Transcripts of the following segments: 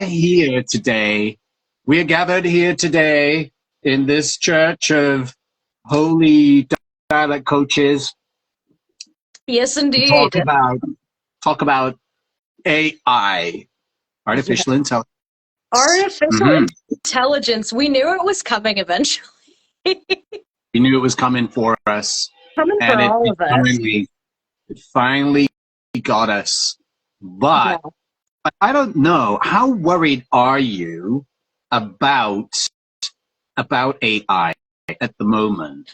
here today. We are gathered here today in this church of holy dialect coaches Yes, to talk indeed. about AI, Yeah. artificial intelligence. Artificial Mm-hmm. intelligence. We knew it was coming eventually. We knew it was coming for us, Coming and for it, all it of us. finally it finally got us. Yeah. But I don't know. How worried are you about AI at the moment?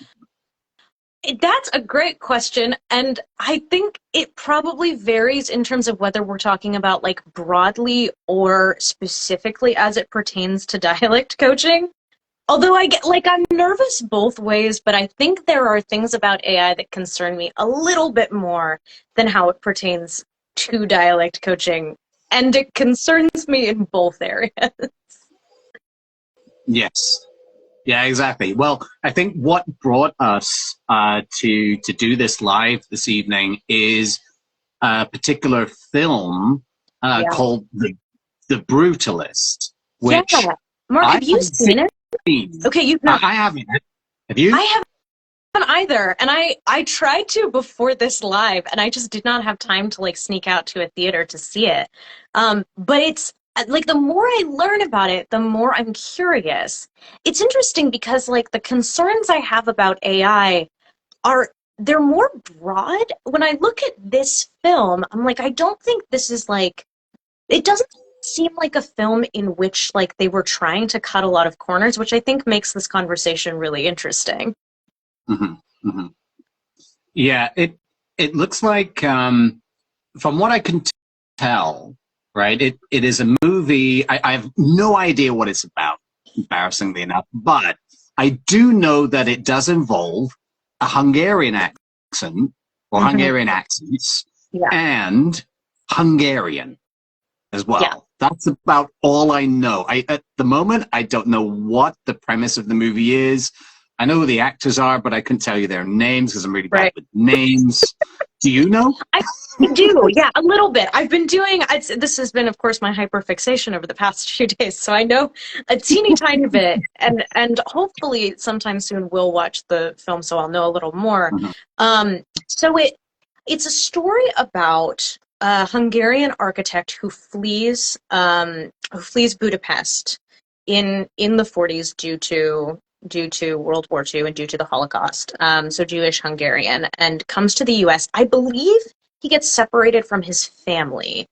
That's a great question. And I think it probably varies in terms of whether we're talking about like broadly or specifically as it pertains to dialect coaching. Although I'm nervous both ways, but I think there are things about AI that concern me a little bit more than how it pertains to dialect coaching. And it concerns me in both areas. Yes. Yeah, exactly. Well, I think what brought us to do this live this evening is a particular film Yeah. called the Brutalist, Yeah. which Mark, I have you haven't seen it? seen. Okay, you've not. I haven't. Have you? I haven't either. And I tried to before this live, and I just did not have time to like sneak out to a theater to see it. But it's like the more I learn about it, the more I'm curious. It's interesting because like the concerns I have about AI are they're more broad. When I look at this film, I'm like, I don't think this is like it doesn't seem like a film in which like they were trying to cut a lot of corners, which I think makes this conversation really interesting. Hmm. Hmm. Yeah, it looks like from what I can tell, right? It is a movie. I have no idea what it's about, embarrassingly enough, but I do know that it does involve a Hungarian accent or Hmm. Hungarian accents Yeah. and Hungarian as Yeah. well. That's about all I know. At the moment, I don't know what the premise of the movie is. I know who the actors are, but I couldn't tell you their names because I'm really bad Right. with names. Do you know? I do, yeah, a little bit. I've been doing, this has been, of course, my hyperfixation over the past few days, so I know a teeny tiny bit, and hopefully sometime soon we'll watch the film, so I'll know a little more. Mhm. So it's a story about a Hungarian architect who flees Budapest in the 40s due to World War II and due to the Holocaust. So Jewish Hungarian, and comes to the U.S. I believe he gets separated from his family,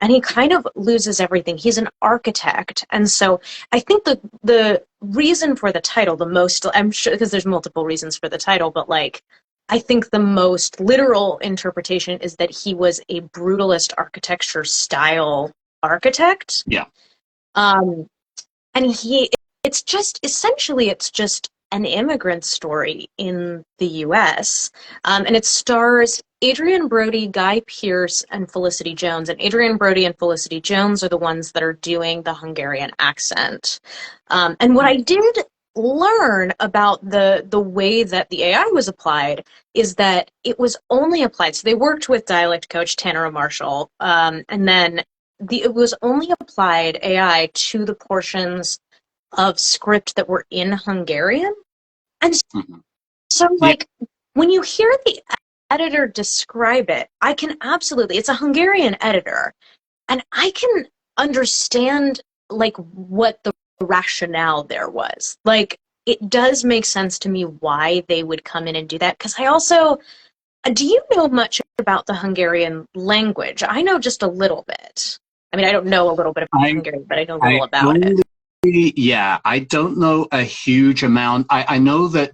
and he kind of loses everything. He's an architect, and so I think the reason for the title, the most, I'm sure because there's multiple reasons for the title, but like I think the most literal interpretation is that he was a brutalist architecture style architect. Yeah. Um, and it's just essentially it's just an immigrant story in the US. And it stars Adrian Brody, Guy Pearce, and Felicity Jones. And Adrian Brody and Felicity Jones are the ones that are doing the Hungarian accent. And what I did learn about the way that the AI was applied is that it was only applied. So they worked with dialect coach Tanner Marshall, and then it was only applied AI to the portions of script that were in Hungarian. And Mhm. so, Yeah. like, when you hear the editor describe it, I can absolutely, it's a Hungarian editor, and I can understand, like, what the rationale there was. Like, it does make sense to me why they would come in and do that. Because I also, do you know much about the Hungarian language? I know just a little bit. I mean, I don't know a little bit about I Hungarian, but I know a little I about it. only yeah, I don't know a huge amount. I know that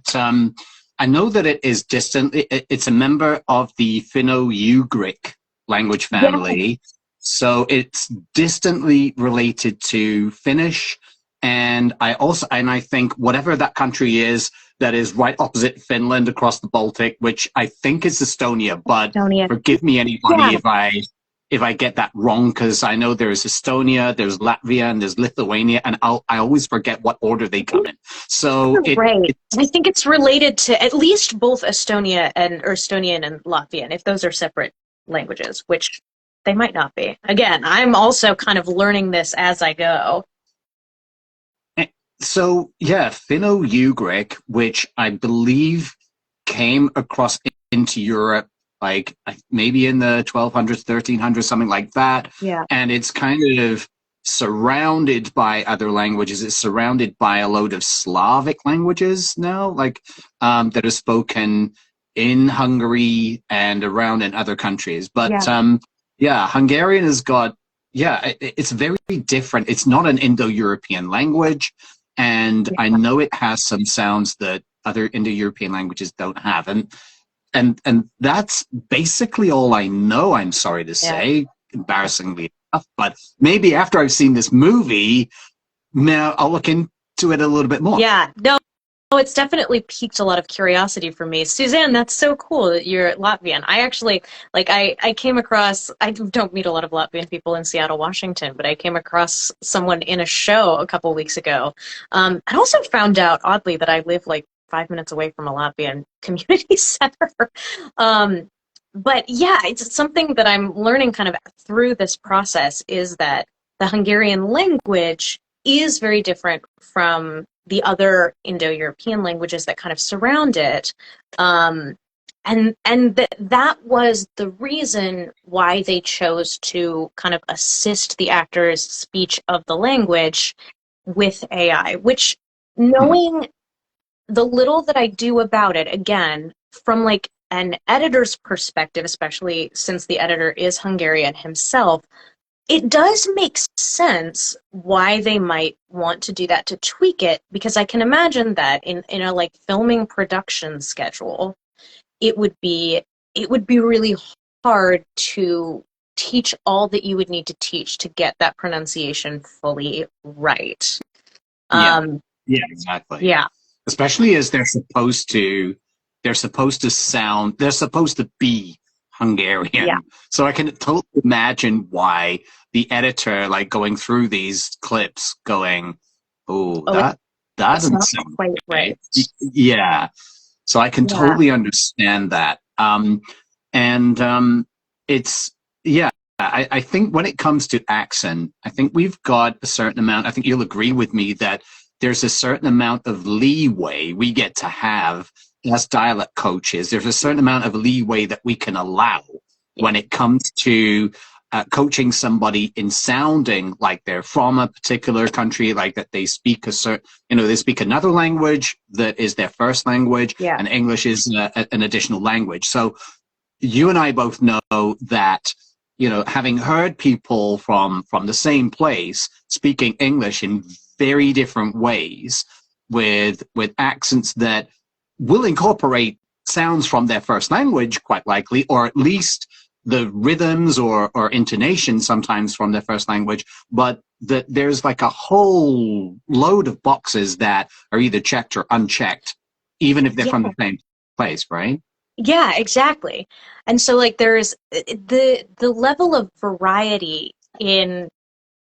it is distant. It's a member of the Finno-Ugric language Yeah. family, so it's distantly related to Finnish. And I think whatever that country is that is right opposite Finland across the Baltic, which I think is Estonia, but Estonia. forgive me Yeah. anybody if I get that wrong, because I know there's Estonia, there's Latvia, and there's Lithuania, and I always forget what order they come in. So You're right. And I think it's related to at least both Estonia and or Estonian and Latvian, if those are separate languages, which They might not be. Again, I'm also kind of learning this as I go. So yeah, Finno-Ugric, which I believe came across into Europe like maybe in the 1200s, 1300s, something like that. Yeah. And it's kind of surrounded by other languages. It's surrounded by a load of Slavic languages now, like that are spoken in Hungary and around in other countries. But Yeah. yeah, Hungarian has got, yeah, it's very different. It's not an Indo-European language. And I Yeah. know it has some sounds that other Indo-European languages don't have. And that's basically all I know, I'm sorry to Yeah. say, embarrassingly enough. But maybe after I've seen this movie, now I'll look into it a little bit more. Yeah. No, it's definitely piqued a lot of curiosity for me. Suzanne, that's so cool that you're Latvian. I actually, like, I came across, I don't meet a lot of Latvian people in Seattle, Washington, but I came across someone in a show a couple weeks ago. I also found out, oddly, that I live like 5 minutes away from a Latvian community center. But yeah, it's something that I'm learning kind of through this process is that the Hungarian language is very different from the other Indo-European languages that kind of surround it. And that was the reason why they chose to kind of assist the actor's speech of the language with AI, which knowing the little that I do about it, again, from like an editor's perspective, especially since the editor is Hungarian himself, it does make sense why they might want to do that to tweak it, because I can imagine that in a like filming production schedule, it would be really hard to teach all that you would need to teach to get that pronunciation fully right. Yeah. Yeah, exactly. Yeah. Especially as they're supposed to sound, they're supposed to be Hungarian. Yeah. So I can totally imagine why the editor, like going through these clips, going, "Oh, that It's doesn't not sound quite right. Yeah." So I can Yeah. totally understand that. And it's yeah. I think when it comes to accent, I think we've got a certain amount. I think you'll agree with me that there's a certain amount of leeway we get to have as dialect coaches. There's a certain amount of leeway that we can allow when it comes to coaching somebody in sounding like they're from a particular country, like that they speak a certain, they speak another language that is their first language, Yeah. and English is an additional language. So you and I both know that, having heard people from the same place speaking English in very different ways with accents that will incorporate sounds from their first language, quite likely, or at least the rhythms or intonation sometimes from their first language, but that there's like a whole load of boxes that are either checked or unchecked, even if they're from the same place, right? Yeah, exactly. And so like there's the level of variety in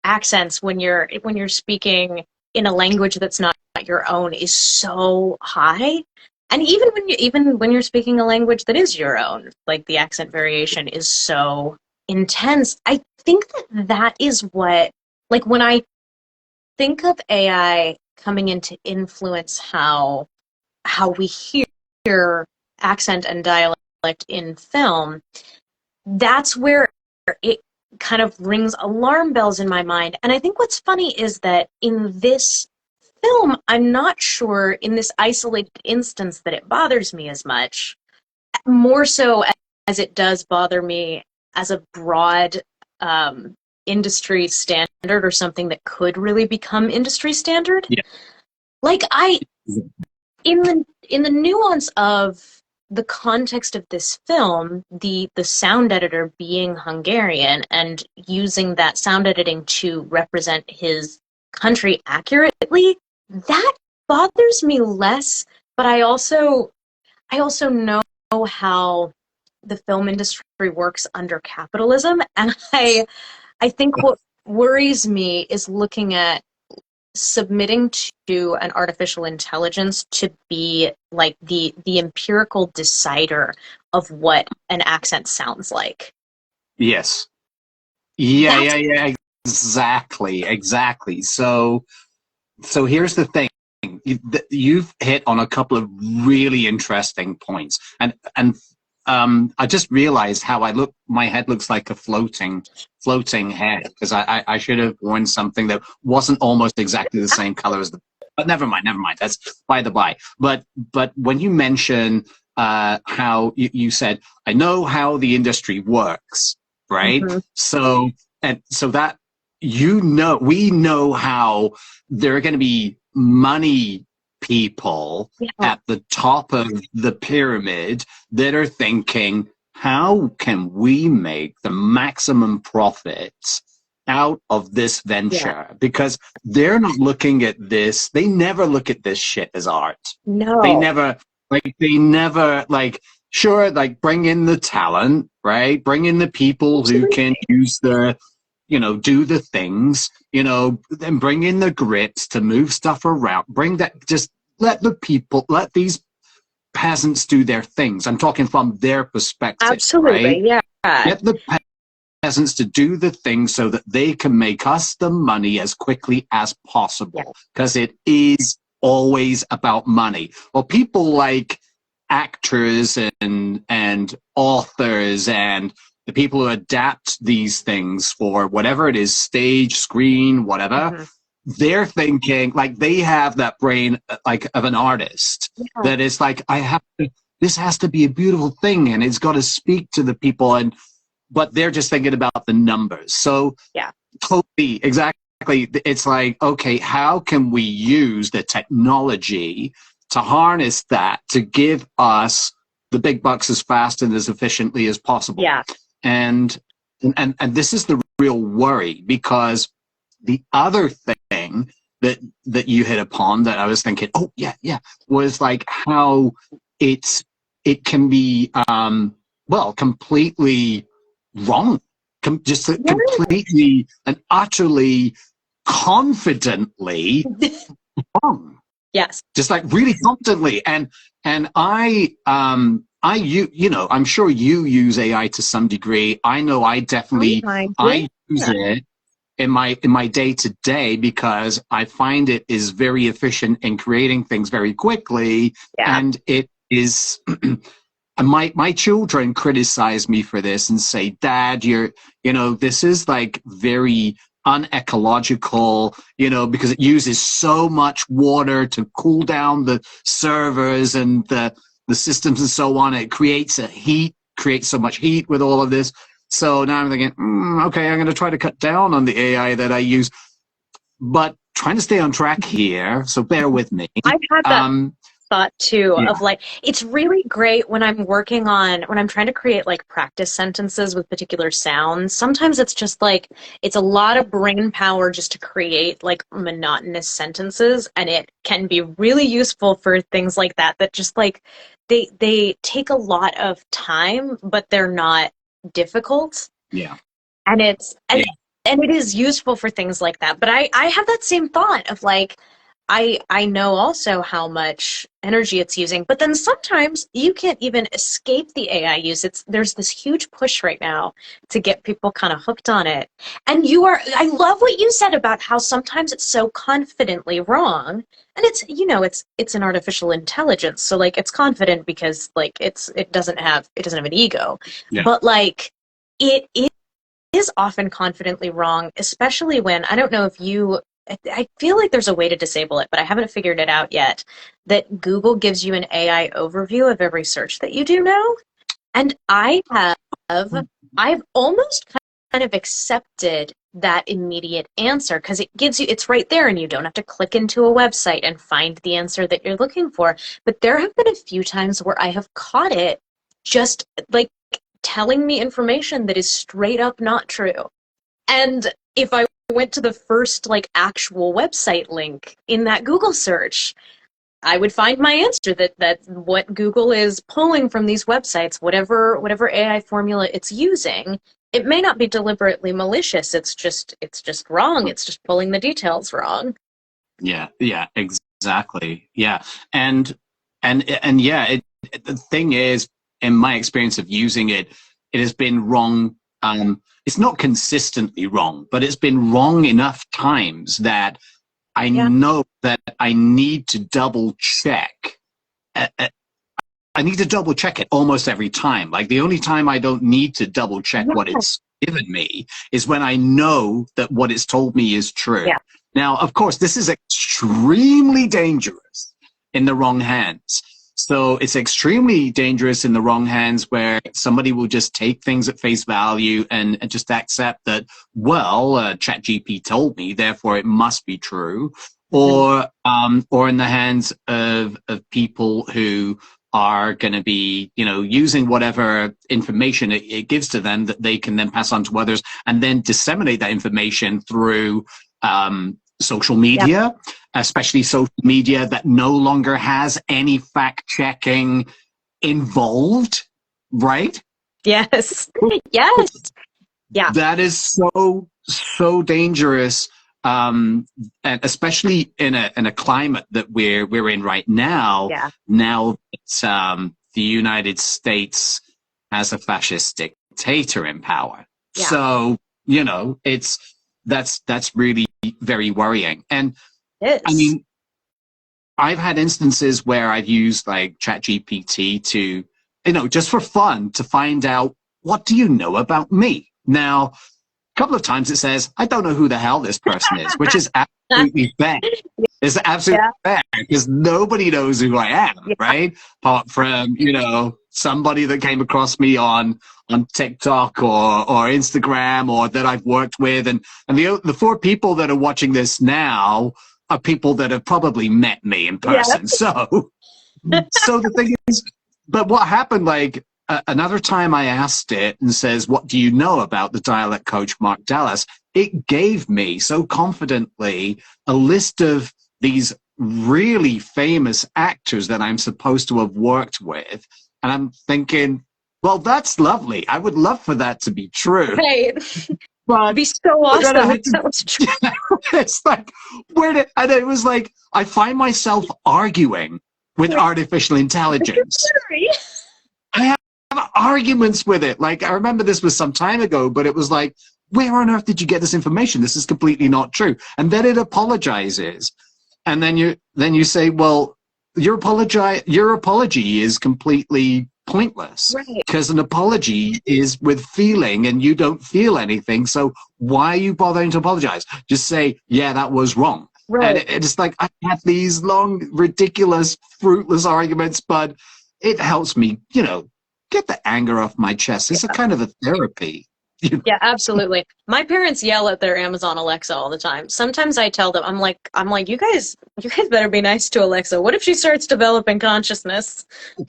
accents when you're speaking in a language that's not your own is so high. And even when you're speaking a language that is your own, like the accent variation is so intense. I think that is what, like, when I think of AI coming in to influence how we hear accent and dialect in film, that's where it kind of rings alarm bells in my mind. And I think what's funny is that in this film, I'm not sure in this isolated instance that it bothers me as much, more so as it does bother me as a broad industry standard, or something that could really become industry standard. Yeah. Like in the nuance of the context of this film, the sound editor being Hungarian and using that sound editing to represent his country accurately, that bothers me less. But I also know how the film industry works under capitalism, and I think what worries me is looking at submitting to an artificial intelligence to be like the empirical decider of what an accent sounds like. Yes. Yeah. Exactly. So here's the thing. You've hit on a couple of really interesting points, and I just realized how I look. My head looks like a floating head, because I should have worn something that wasn't almost exactly the same color as the. But never mind. That's by the by. But when you mention how you said, I know how the industry works, right? Mm-hmm. So that we know how there are going to be money people at the top of the pyramid that are thinking, how can we make the maximum profits out of this venture? Because they're not looking at this. They never look at this shit as art. No. They never sure, like, bring in the talent, right? Bring in the people who can use the, do the things, then bring in the grits to move stuff around. Just let these peasants do their things. I'm talking from their perspective. Absolutely, right? Yeah. Get the peasants to do the things so that they can make us the money as quickly as possible, because it is always about money. Well, people like actors and authors and the people who adapt these things for whatever it is, stage, screen, whatever, they're thinking, like, they have that brain like of an artist that is like, this has to be a beautiful thing, and it's got to speak to the people, but they're just thinking about the numbers. So totally, exactly. It's like, okay, how can we use the technology to harness that to give us the big bucks as fast and as efficiently as possible? And this is the real worry, because the other thing that you hit upon that I was thinking, was like how it can be completely wrong, completely and utterly confidently wrong. Yes. Just like really confidently. And I'm sure you use AI to some degree. I know I definitely use it in my day to day, because I find it is very efficient in creating things very quickly. And it is my children criticize me for this and say, Dad, this is like very unecological, because it uses so much water to cool down the servers and the systems and so on. It creates so much heat with all of this. So now I'm thinking, okay, I'm going to try to cut down on the AI that I use, but trying to stay on track here. So bear with me. I've had that thought too, of like, it's really great when I'm trying to create like practice sentences with particular sounds. Sometimes it's just like, it's a lot of brain power just to create like monotonous sentences, and it can be really useful for things like that just like, they take a lot of time, but they're not difficult. And and it is useful for things like that. But I have that same thought of like, I know also how much energy it's using, but then sometimes you can't even escape the AI use. There's this huge push right now to get people kind of hooked on it. And I love what you said about how sometimes it's so confidently wrong. And it's an artificial intelligence. So like, it's confident because like it doesn't have an ego. But like, it is often confidently wrong, especially when, I don't know if I feel like there's a way to disable it, but I haven't figured it out yet, that Google gives you an AI overview of every search that you do now. And I've almost kind of accepted that immediate answer, because it's right there and you don't have to click into a website and find the answer that you're looking for. But there have been a few times where I have caught it just like telling me information that is straight up not true. And if I went to the first like actual website link in that Google search, I would find my answer that what Google is pulling from these websites, whatever AI formula it's using, it may not be deliberately malicious. It's just wrong. It's just pulling the details wrong. Yeah, exactly. Yeah. And the thing is, in my experience of using it, it has been wrong it's not consistently wrong, but it's been wrong enough times that I know that I need to double check. I need to double check it almost every time. Like the only time I don't need to double check what it's given me is when I know that what it's told me is true. Yeah. Now, of course, this is extremely dangerous in the wrong hands. So it's extremely dangerous in the wrong hands where somebody will just take things at face value and just accept that, well, ChatGPT told me, therefore it must be true. Or in the hands of people who are going to be, using whatever information it gives to them that they can then pass on to others and then disseminate that information through social media, especially social media that no longer has any fact checking involved, right? Yes. Yes. Yeah. That is so dangerous. And especially in a climate that we're in right now. Yeah. Now that the United States has a fascist dictator in power. Yeah. So that's really very worrying. And it is. I mean, I've had instances where I've used like ChatGPT to, just for fun, to find out, what do you know about me? Now, a couple of times it says, I don't know who the hell this person is, which is absolutely fair. It's absolutely fair because nobody knows who I am, right? Apart from, somebody that came across me on TikTok or Instagram or that I've worked with. And the 4 people that are watching this now are people that have probably met me in person. So the thing is, but what happened, like, another time I asked it and says, what do you know about the dialect coach, Mark Dallas? It gave me so confidently a list of these really famous actors that I'm supposed to have worked with. And I'm thinking, well, that's lovely. I would love for that to be true. Right. But it'd be so awesome if that was true. It's like, and it was like, I find myself arguing with artificial intelligence. I have arguments with it. Like, I remember this was some time ago, but it was like, where on earth did you get this information? This is completely not true. And then it apologizes. And then you say, well, your apology is completely pointless, because an apology is with feeling and you don't feel anything. So why are you bothering to apologize? Just say, yeah, that was wrong. And it's like, I have these long, ridiculous, fruitless arguments, but it helps me, get the anger off my chest. It's a kind of a therapy. Yeah, absolutely. My parents yell at their Amazon Alexa all the time. Sometimes I tell them, I'm like, you guys better be nice to Alexa. What if she starts developing consciousness?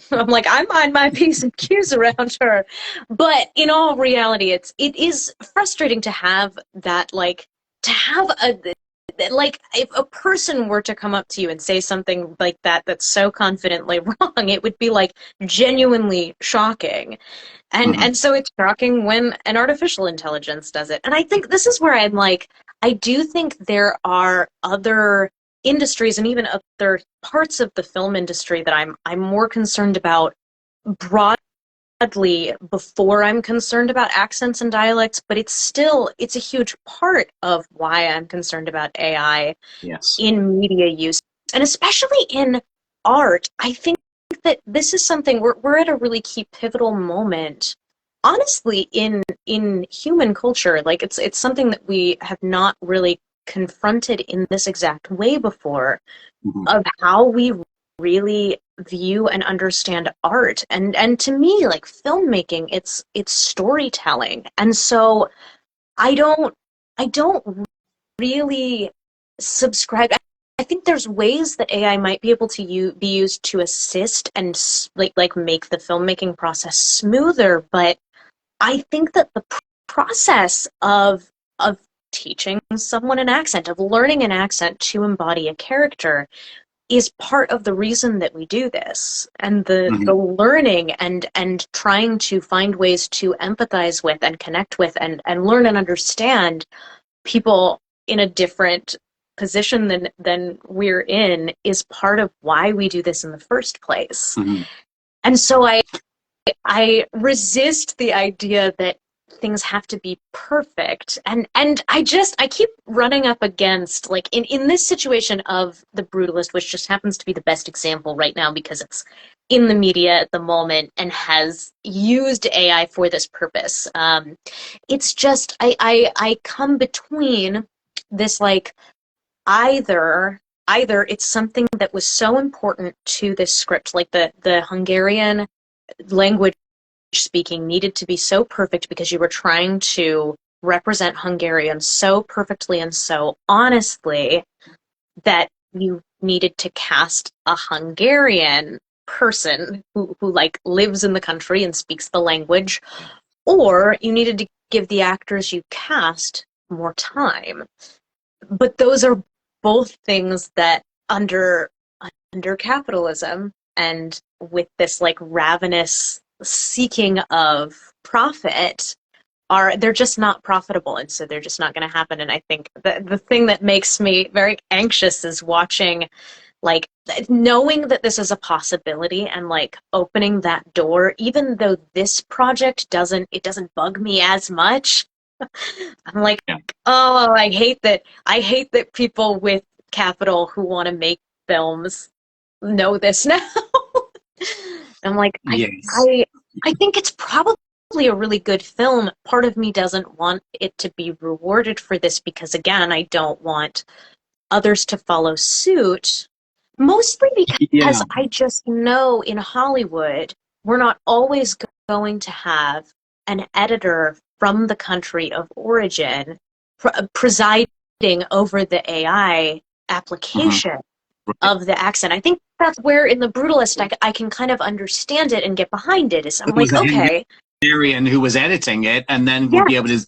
I'm like, I mind my P's and Q's around her. But in all reality, it is frustrating to have that, like, if a person were to come up to you and say something like that that's so confidently wrong, it would be like genuinely shocking. And so it's shocking when an artificial intelligence does it. And I think this is where I'm like, I do think there are other industries and even other parts of the film industry that I'm more concerned about broadly before I'm concerned about accents and dialects, but it's a huge part of why I'm concerned about AI in media use, and especially in art. I think that this is something we're at a really key pivotal moment, honestly, in human culture. Like, it's something that we have not really confronted in this exact way before, of how we really view and understand art. And to me, like, filmmaking, it's storytelling. And so I don't really subscribe. I think there's ways that AI might be able to be used to assist and like make the filmmaking process smoother, but I think that the process of teaching someone an accent, of learning an accent to embody a character, is part of the reason that we do this. And the learning and trying to find ways to empathize with and connect with and learn and understand people in a different position than we're in is part of why we do this in the first place. And so I resist the idea that things have to be perfect. And I keep running up against, like, in this situation of The Brutalist, which just happens to be the best example right now because it's in the media at the moment and has used AI for this purpose. It's just I come between this, like, either it's something that was so important to this script, like the Hungarian language speaking needed to be so perfect because you were trying to represent Hungarian so perfectly and so honestly that you needed to cast a Hungarian person who like lives in the country and speaks the language, or you needed to give the actors you cast more time. But those are both things that under capitalism and with this like ravenous seeking of profit they're just not profitable, and so they're just not going to happen. And I think the thing that makes me very anxious is watching, like, knowing that this is a possibility and like opening that door, even though this project doesn't bug me as much. I'm like, Yeah. oh, I hate that people with capital who want to make films know this now. I'm like, Yes. I think it's probably a really good film. Part of me doesn't want it to be rewarded for this because, again, I don't want others to follow suit. Mostly because Yeah. I just know in Hollywood, we're not always going to have an editor from the country of origin presiding over the AI application of the accent. I think that's where in The Brutalist I can kind of understand it and get behind it. Is I'm It was like, a okay, Hungarian who was editing it, and then would yeah, be able to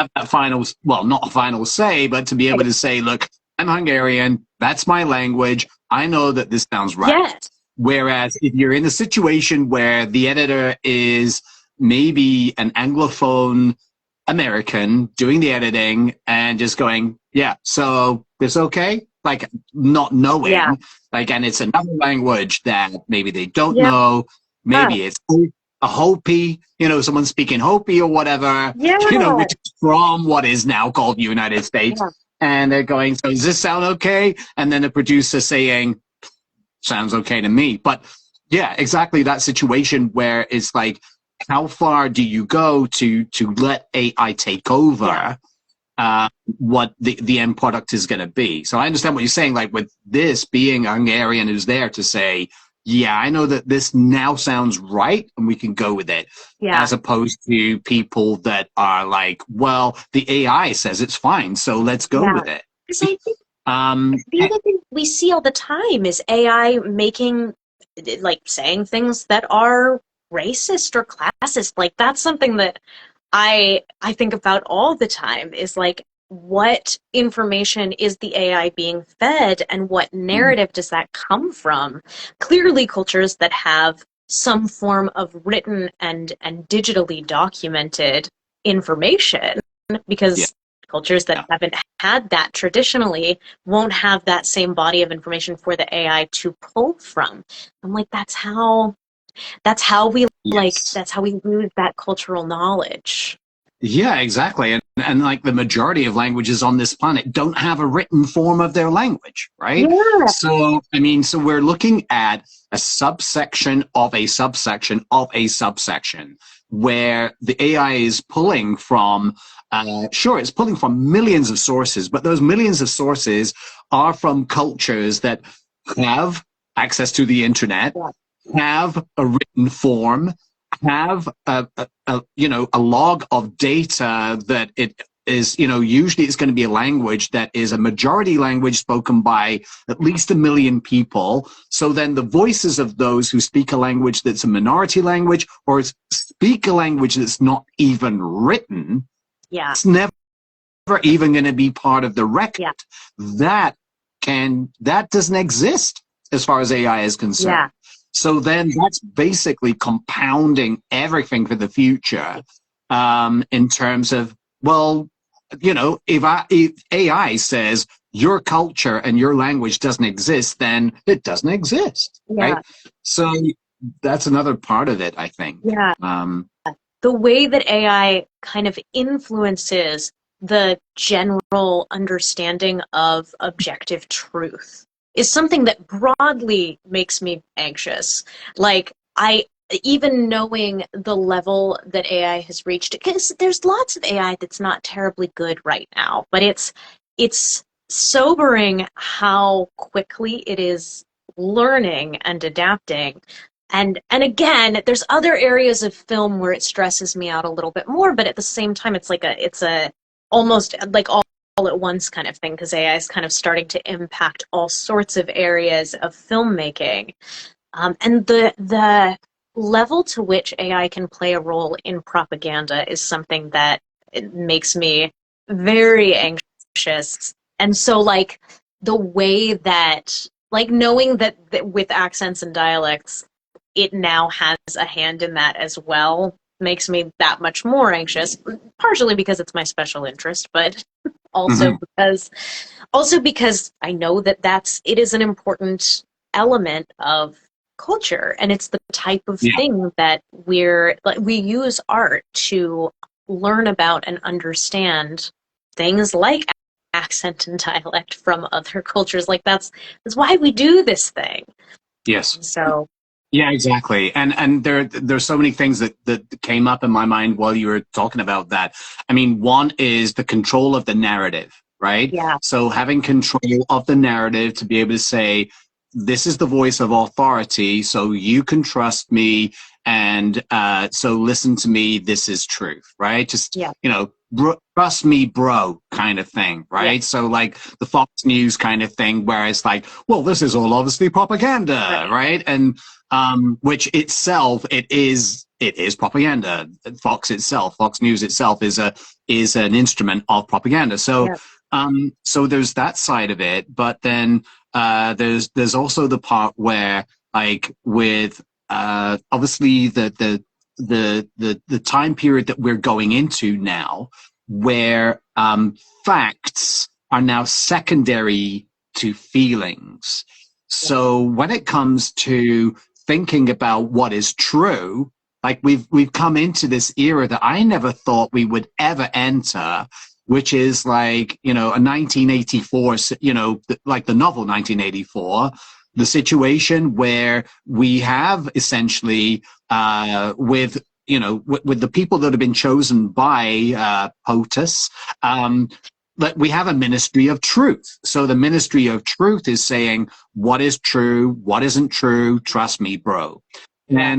have that final, well, not a final say, but to be able to say, look, I'm Hungarian, that's my language, I know that this sounds right. yes, Whereas if you're in a situation where the editor is maybe an Anglophone American doing the editing and just going, yeah, so this okay? Like, not knowing, yeah, like, and it's another language that maybe they don't yeah, know. Maybe it's a Hopi, someone speaking Hopi or whatever, yeah, which is from what is now called the United States. yeah, And they're going, so does this sound okay? And then the producer saying, sounds okay to me. But yeah, exactly that situation where it's like, how far do you go to let AI take over what the end product is going to be? So I understand what you're saying, like with this being a Hungarian who's there to say, yeah, I know that this now sounds right and we can go with it, yeah. as opposed to people that are like, well, the AI says it's fine, so let's go with it. Because I think the other thing we see all the time is AI making, like, saying things that are racist or classist. Like, that's something that I think about all the time, is like, what information is the AI being fed and what narrative does that come from? Clearly cultures that have some form of written and digitally documented information, because cultures that haven't had that traditionally won't have that same body of information for the AI to pull from. I'm like, that's how we that's how we lose that cultural knowledge. Yeah, exactly. And like the majority of languages on this planet don't have a written form of their language, right? Yeah. So, I mean, so we're looking at a subsection of a subsection of a subsection where the AI is pulling from, sure, it's pulling from millions of sources, but those millions of sources are from cultures that have access to the internet, have a written form, have a log of data that it is, usually it's going to be a language that is a majority language spoken by at least 1 million people. So then the voices of those who speak a language that's a minority language or speak a language that's not even written, it's never even going to be part of the record. That doesn't exist as far as AI is concerned. So then that's basically compounding everything for the future, in terms of, well, if AI says your culture and your language doesn't exist, then it doesn't exist, right? So that's another part of it, I think. the way that AI kind of influences the general understanding of objective truth is something that broadly makes me anxious. Like, even knowing the level that AI has reached, because there's lots of AI that's not terribly good right now, but it's sobering how quickly it is learning and adapting. And again, there's other areas of film where it stresses me out a little bit more, but at the same time, it's a almost like all at once kind of thing, because AI is kind of starting to impact all sorts of areas of filmmaking. And the level to which AI can play a role in propaganda is something that it makes me very anxious. And so, like, the way that, like, knowing that with accents and dialects, it now has a hand in that as well makes me that much more anxious, partially because it's my special interest, but also Mhm. because I know that it is an important element of culture, and it's the type of Yeah. thing that we use art to learn about and understand things like accent and dialect from other cultures. Like, that's why we do this thing. Yes. So Yeah, exactly. And there's so many things that came up in my mind while you were talking about that. I mean, one is the control of the narrative, right? yeah, So having control of the narrative to be able to say, this is the voice of authority, so you can trust me, and so listen to me, this is truth, right? Just, yeah, trust me, bro, kind of thing, yeah, right? So like the Fox News kind of thing, where it's like, well, this is all obviously propaganda, right, right? And which itself, it is propaganda. Fox News itself is an instrument of propaganda. So yeah, so there's that side of it, but then there's also the part where, like, with obviously the time period that we're going into now, where facts are now secondary to feelings. yeah, So when it comes to thinking about what is true, like we've come into this era that I never thought we would ever enter, which is like, a 1984, like the novel 1984, the situation where we have essentially with the people that have been chosen by POTUS, but we have a ministry of truth. So the ministry of truth is saying what is true, what isn't true. Trust me, bro. yeah,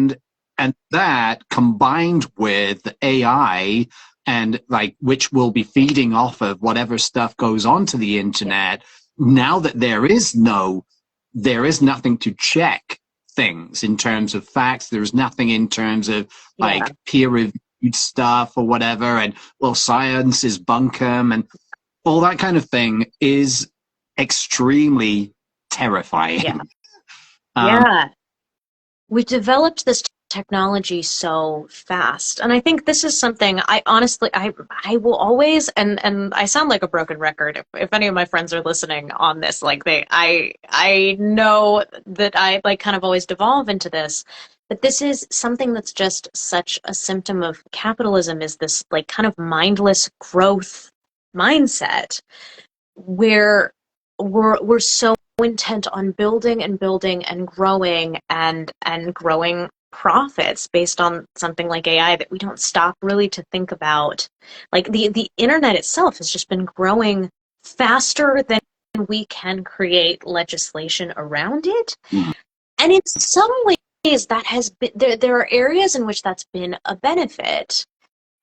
And that combined with the AI, and like, which will be feeding off of whatever stuff goes onto the yeah, internet. Now that there is nothing to check things in terms of facts. There's nothing in terms of yeah. like peer reviewed stuff or whatever. And well, science is bunkum and all that kind of thing is extremely Yeah. terrifying. um, Yeah. We've developed this technology so fast. And I think this is something I honestly I will always, and I sound like a broken record if any of my friends are listening on this, like I know that I like kind of always devolve into this. But this is something that's just such a symptom of capitalism, is this like kind of mindless growth mindset where we're so intent on building and building and growing profits based on something like AI that we don't stop really to think about. Like the internet itself has just been growing faster than we can create legislation around it. And in some ways that has been there are areas in which that's been a benefit,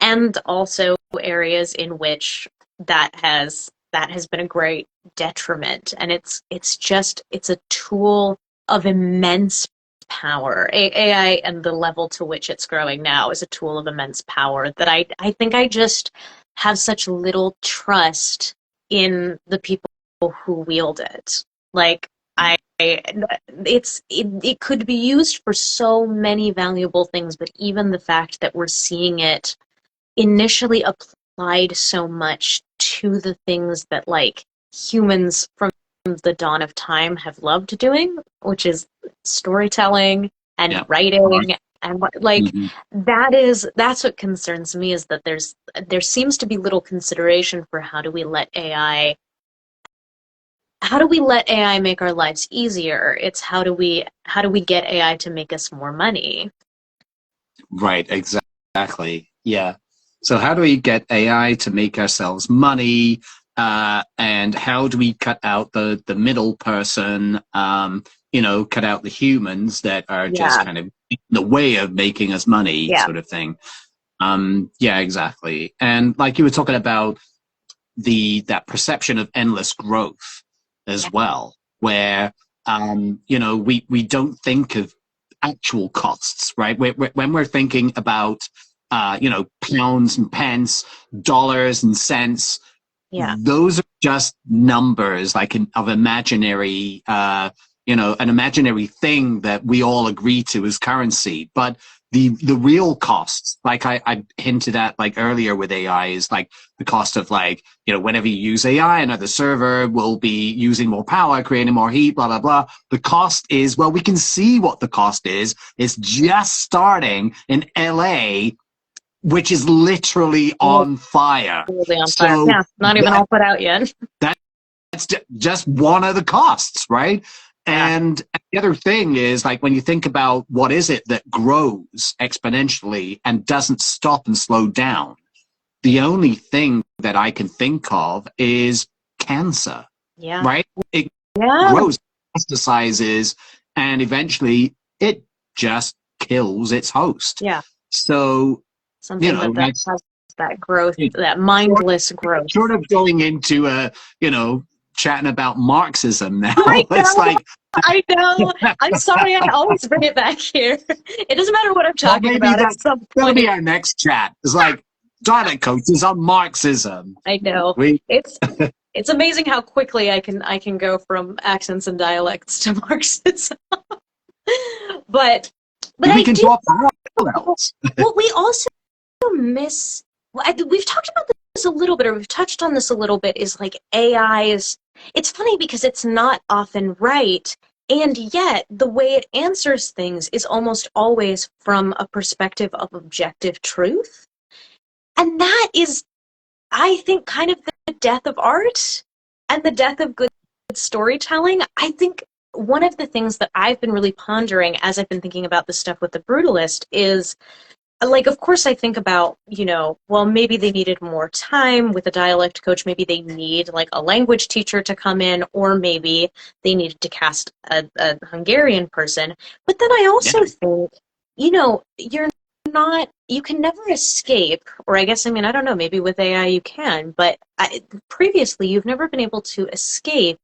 and also areas in which that has been a great detriment. And it's a tool of immense power. AI and the level to which it's growing now is a tool of immense power that I think I just have such little trust in the people who wield it. Like, it could be used for so many valuable things, but even the fact that we're seeing it initially applied so much to the things that like humans from the dawn of time have loved doing, which is storytelling and yeah. writing And like Mhm. that's what concerns me, is that there seems to be little consideration for how do we let AI make our lives easier? It's how do we get AI to make us more money? Right, exactly. Yeah. So how do we get AI to make ourselves money? And how do we cut out the middle person? Cut out the humans that are just Yeah, kind of in the way of making us money, yeah, sort of thing. Yeah, exactly. And like you were talking about that perception of endless growth yeah, as well, where we don't think of actual costs, right? When we're thinking about pounds and pence, dollars and cents, yeah, those are just numbers, like of imaginary, an imaginary thing that we all agree to as currency. But the real costs, like I hinted at like earlier with AI, is like the cost of like, whenever you use AI, another server will be using more power, creating more heat, blah, blah, blah. The cost is, well, we can see what the cost is. It's just starting in LA, which is literally on fire. totally on fire. So Yeah, not even that all put out yet. that's just one of the costs, right? Yeah, And the other thing is, like, when you think about what is it that grows exponentially and doesn't stop and slow down, the only thing that I can think of is cancer, yeah, right? It yeah, grows, metastasizes, and eventually it just kills its host. yeah. So, Something that that's has that growth, it, that mindless growth. short of going into chatting about Marxism now. I It's know, like, I know. I'm sorry, I always bring it back here. It doesn't matter what I'm well, talking maybe about at some that'll be point. our next chat. It's like dialect coaches on Marxism. I know. We It's amazing how quickly I can go from accents and dialects to Marxism. But we I can do. draw Well, parallels. we also miss. Well, we've talked about this a little bit, or we've touched on this a little bit. Is like AI is. It's funny because it's not often right, and yet the way it answers things is almost always from a perspective of objective truth, and that is, I think, kind of the death of art and the death of good storytelling. I think one of the things that I've been really pondering as I've been thinking about this stuff with the Brutalist is, like, of course I think about, well, maybe they needed more time with a dialect coach, maybe they need like a language teacher to come in, or maybe they needed to cast a Hungarian person. But then I Yeah. also think, you're not, you can never escape, or I guess, I mean, I don't know, maybe with AI you can, but previously you've never been able to escape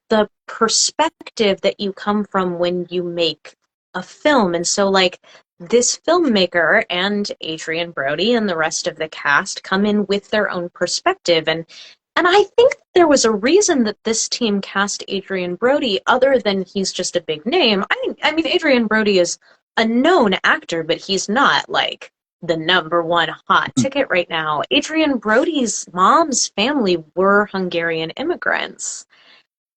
the perspective that you come from when you make a film. And so, like, this filmmaker and Adrian Brody and the rest of the cast come in with their own perspective. And I think there was a reason that this team cast Adrian Brody, other than he's just a big name. I mean, Adrian Brody is a known actor, but he's not like the number one hot ticket right now. Adrian Brody's mom's family were Hungarian immigrants.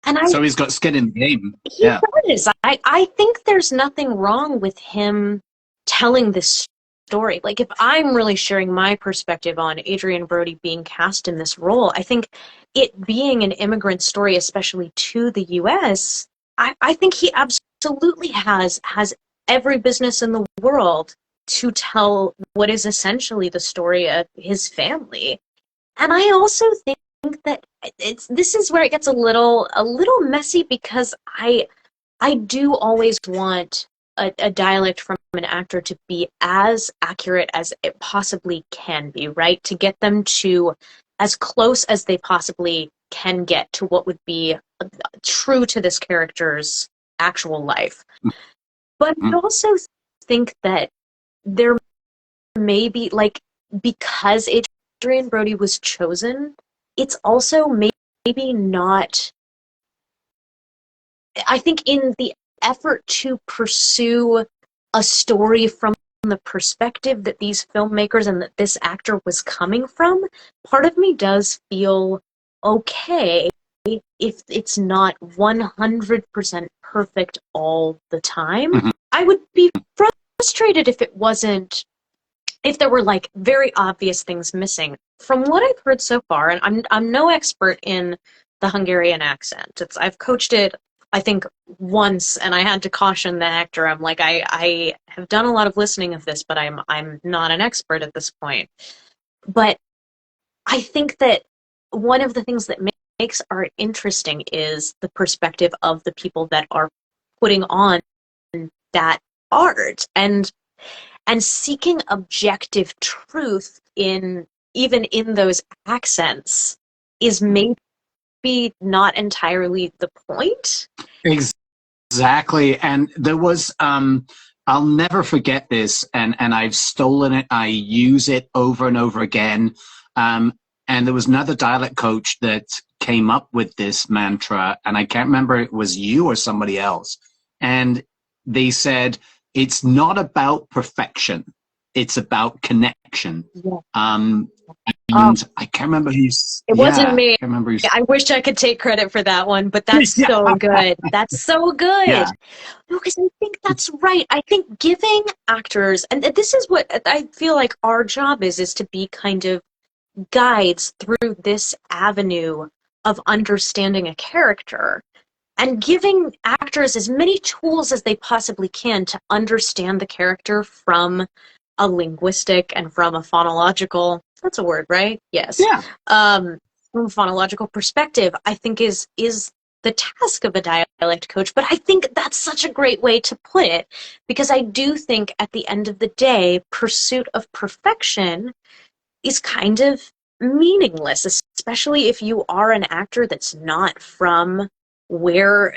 And So he's got skin in the game. he Yeah. does. I think there's nothing wrong with him telling this story. Like, if I'm really sharing my perspective on Adrian Brody being cast in this role, I think it being an immigrant story, especially to the US, I think he absolutely has every business in the world to tell what is essentially the story of his family. And I also think that this is where it gets a little messy, because I do always want a dialect from an actor to be as accurate as it possibly can be, right? To get them to as close as they possibly can get to what would be true to this character's actual life. But I Mhm. also think that there may be, like, because Adrian Brody was chosen, it's also maybe not. I think in the effort to pursue a story from the perspective that these filmmakers and that this actor was coming from, part of me does feel okay if it's not 100% perfect all the time. Mhm. I would be frustrated if there were like very obvious things missing. From what I've heard so far, and I'm no expert in the Hungarian accent. I've coached it, I think, once, and I had to caution the actor. I'm like, I have done a lot of listening of this, but I'm not an expert at this point. But I think that one of the things that makes art interesting is the perspective of the people that are putting on that art, and seeking objective truth even in those accents is maybe not entirely the point. Exactly. And there was, I'll never forget this, and I've stolen it. I use it over and over again. And there was another dialect coach that came up with this mantra, and I can't remember if it was you or somebody else. And they said, it's not about perfection. It's about connection. Yeah. And I can't remember who's. It wasn't me. I can't remember who's. I wish I could take credit for that one, but that's so good. That's so good. Yeah. No, because I think that's right. I think giving actors, and this is what I feel like our job is to be kind of guides through this avenue of understanding a character, and giving actors as many tools as they possibly can to understand the character from a linguistic and from a phonological, that's a word, right? Yes. Yeah. From a phonological perspective, I think is the task of a dialect coach. But I think that's such a great way to put it, because I do think at the end of the day, pursuit of perfection is kind of meaningless, especially if you are an actor that's not from where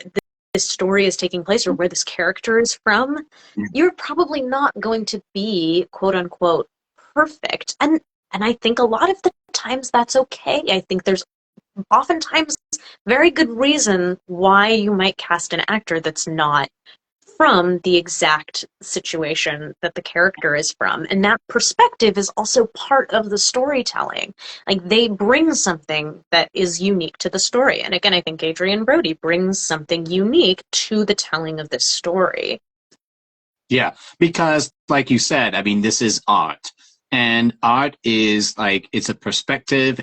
this story is taking place or where this character is from. You're probably not going to be quote unquote perfect, and I think a lot of the times that's okay. I think there's oftentimes very good reason why you might cast an actor that's not from the exact situation that the character is from. And that perspective is also part of the storytelling. Like, they bring something that is unique to the story. And again, I think Adrian Brody brings something unique to the telling of this story. Yeah, because like you said, I mean, this is art. And art is like, it's a perspective.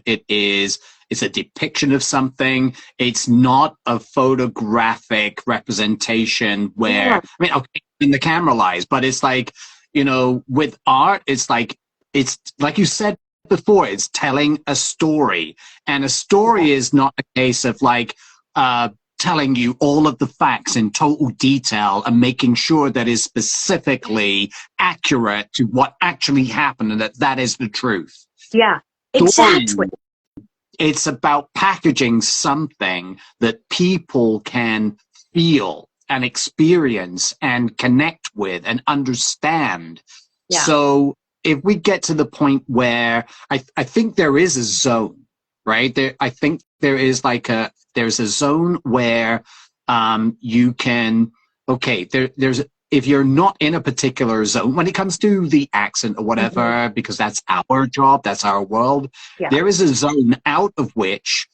It's a depiction of something. It's not a photographic representation where, I mean, okay, in the camera lies, but it's like, you know, with art, it's like you said before, it's telling a story. And a story is not a case of like, telling you all of the facts in total detail and making sure that is specifically accurate to what actually happened and that is the truth. Yeah, exactly. Story, it's about packaging something that people can feel and experience and connect with and understand. Yeah. So if we get to the point where I think there is a zone, right? I think there's a zone where you can, there's if you're not in a particular zone when it comes to the accent or whatever, because that's our job, that's our world, there is a zone out of which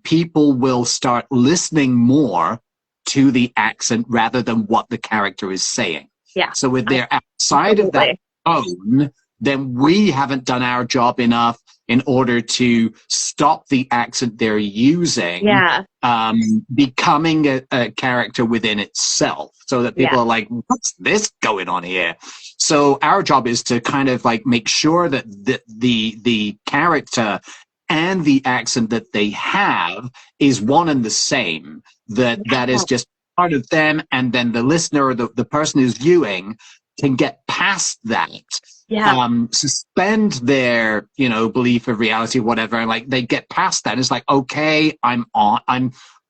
people will start listening more to the accent rather than what the character is saying. Yeah. So if they're outside of that zone, then we haven't done our job enough in order to stop the accent they're using becoming a character within itself, so that people are like, what's this going on here? So our job is to kind of like make sure that the character and the accent that they have is one and the same, that is just part of them, and then the listener or the person who's viewing can get past that. Suspend their, belief of reality, whatever, and like they get past that. It's like, okay, I'm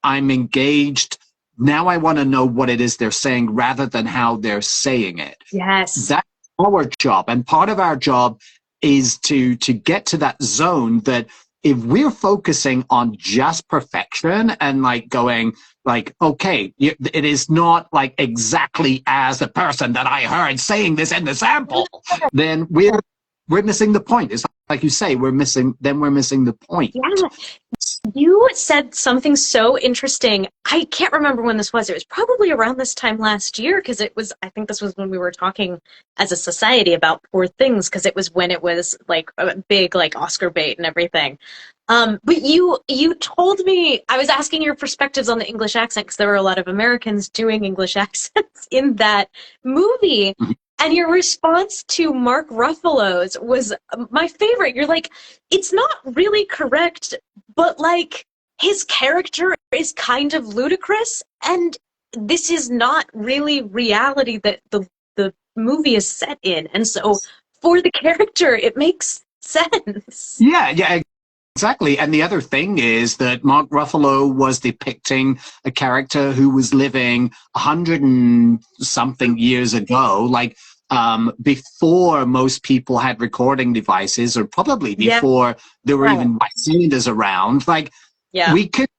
engaged. Now I want to know what it is they're saying rather than how they're saying it. Yes. That's our job. And part of our job is to get to that zone that if we're focusing on just perfection and like going like, okay, it is not like exactly as the person that I heard saying this in the sample, then we're missing the point. It's like you say, we're missing the point. Yeah. You said something so interesting. I can't remember when this was. It was probably around this time last year because I think this was when we were talking as a society about Poor Things because it was when it was like a big like Oscar bait and everything. But you told me, I was asking your perspectives on the English accent because there were a lot of Americans doing English accents in that movie. And your response to Mark Ruffalo's was my favorite. You're like, it's not really correct, but like his character is kind of ludicrous, and this is not really reality that the movie is set in. And so for the character, it makes sense. Yeah, exactly. And the other thing is that Mark Ruffalo was depicting a character who was living 100 and something years ago, like before most people had recording devices, or probably before there were even white cylinders around. Like, we could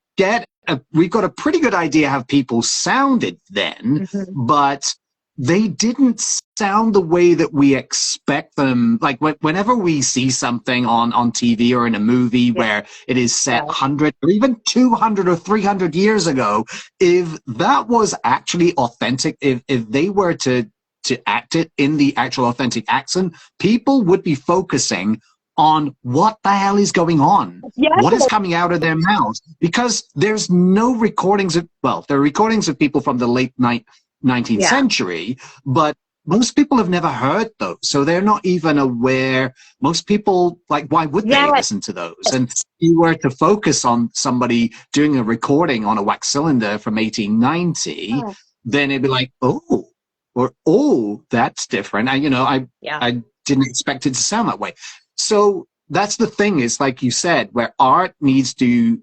we got a pretty good idea how people sounded then, but they didn't sound the way that we expect them. Like whenever we see something on TV or in a movie where it is set 100 or even 200 or 300 years ago, if that was actually authentic, if they were to act it in the actual authentic accent, people would be focusing on what the hell is going on, what is coming out of their mouths, because there's no recordings of, well, there are recordings of people from the late 19th century, but most people have never heard those, so they're not even aware. Most people, like, why would they listen to those? And if you were to focus on somebody doing a recording on a wax cylinder from 1890, then it'd be like, oh, that's different. I didn't expect it to sound that way. So that's the thing, is like you said, where art needs to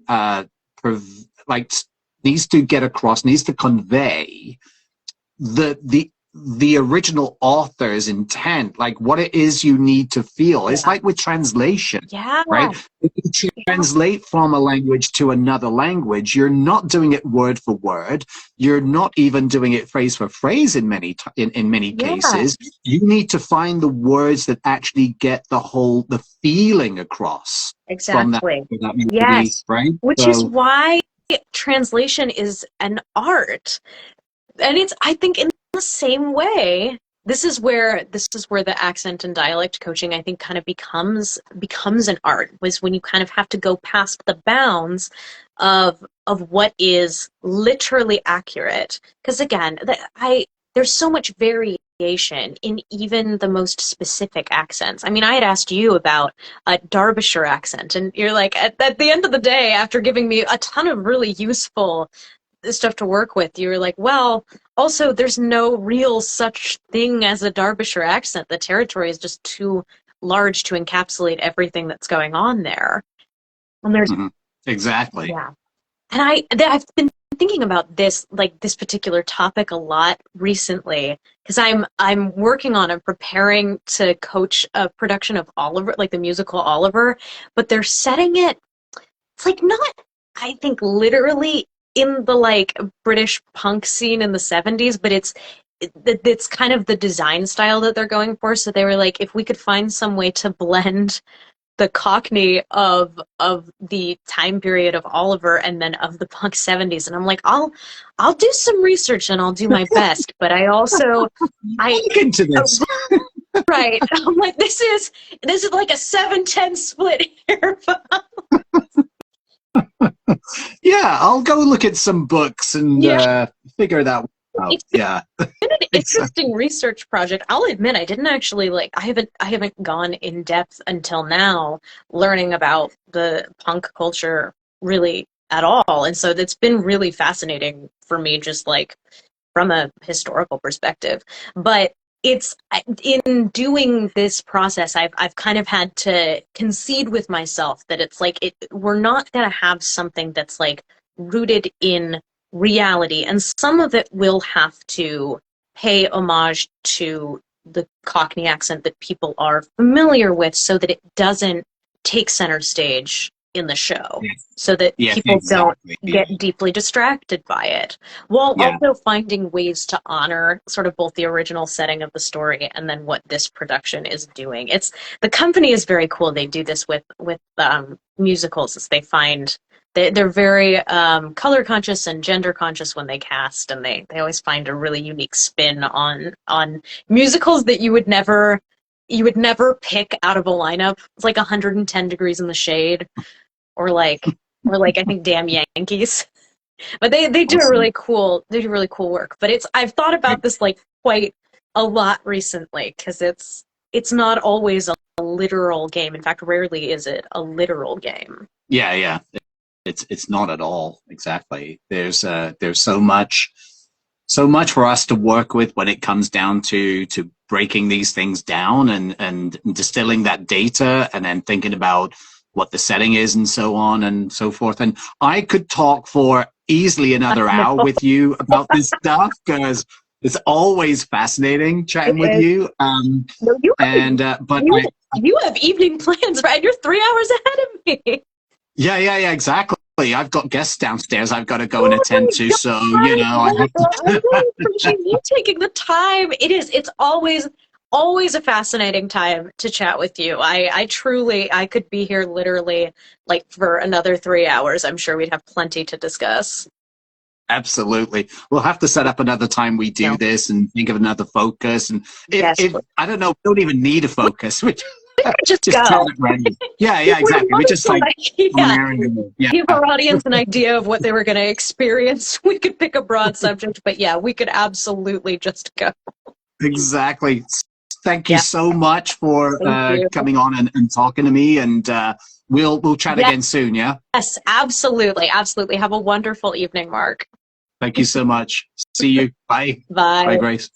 needs to get across, needs to convey the original author's intent, like what it is you need to feel. It's like with translation, right? If you translate from a language to another language, you're not doing it word for word. You're not even doing it phrase for phrase in many cases. You need to find the words that actually get the feeling across. Exactly. From that movie, right? Which is why translation is an art. And it's, I think, in the same way, this is where the accent and dialect coaching, I think, kind of becomes an art, was when you kind of have to go past the bounds of what is literally accurate. Because again, there's so much variation in even the most specific accents. I mean, I had asked you about a Derbyshire accent, and you're like, at the end of the day, after giving me a ton of really useful stuff to work with, you were like, well, also there's no real such thing as a Derbyshire accent. The territory is just too large to encapsulate everything that's going on there. And there's exactly. And I've been thinking about this particular topic a lot recently, because I'm working on and preparing to coach a production of Oliver, like the musical Oliver, but they're setting it, it's like not, I think, literally in the like British punk scene in the 70s, but it's kind of the design style that they're going for. So they were like, if we could find some way to blend the Cockney of the time period of Oliver and then of the punk 70s, and I'm like, I'll do some research and I'll do my best, but I also look into this. Right. I'm like, this is like a 7-10 split here. Yeah, I'll go look at some books and figure that out. It's been an interesting research project. I'll admit, I didn't actually I haven't gone in depth until now learning about the punk culture really at all. And so it's been really fascinating for me, just like from a historical perspective. But it's in doing this process, I've kind of had to concede with myself that it's like we're not going to have something that's like rooted in reality, and some of it will have to pay homage to the Cockney accent that people are familiar with, so that it doesn't take center stage in the show, Yes. so that Yes, people exactly. don't get deeply distracted by it, while Yeah. also finding ways to honor sort of both the original setting of the story and then what this production is doing. The company is very cool. They do this with musicals, as they find they're very color conscious and gender conscious when they cast, and they always find a really unique spin on musicals that you would never pick out of a lineup. It's like 110 Degrees in the Shade, or like I think Damn Yankees. But they do Awesome. really cool work. But I've thought about this like quite a lot recently, because it's not always a literal game. In fact, rarely is it a literal game. Yeah. It's not at all. Exactly. There's so much for us to work with when it comes down to breaking these things down and distilling that data, and then thinking about what the setting is and so on and so forth. And I could talk for easily another hour with you about this stuff, because it's always fascinating chatting with you. No, you have evening plans, right? You're 3 hours ahead of me. Yeah, exactly. I've got guests downstairs I've got to go and attend to, so I have to. I really appreciate you taking the time. It's always a fascinating time to chat with you. I could be here literally like for another 3 hours. I'm sure we'd have plenty to discuss. Absolutely. We'll have to set up another time we do this and think of another focus. And if I don't know, we don't even need a focus. We just go. Tell it random. Yeah, exactly. We just give our audience an idea of what they were going to experience. We could pick a broad subject, but yeah, we could absolutely just go. Exactly. Thank you so much for coming on and talking to me, and we'll chat again soon, yeah? Yes, absolutely. Have a wonderful evening, Mark. Thank you so much. See you. Bye. Bye. Bye, Grace.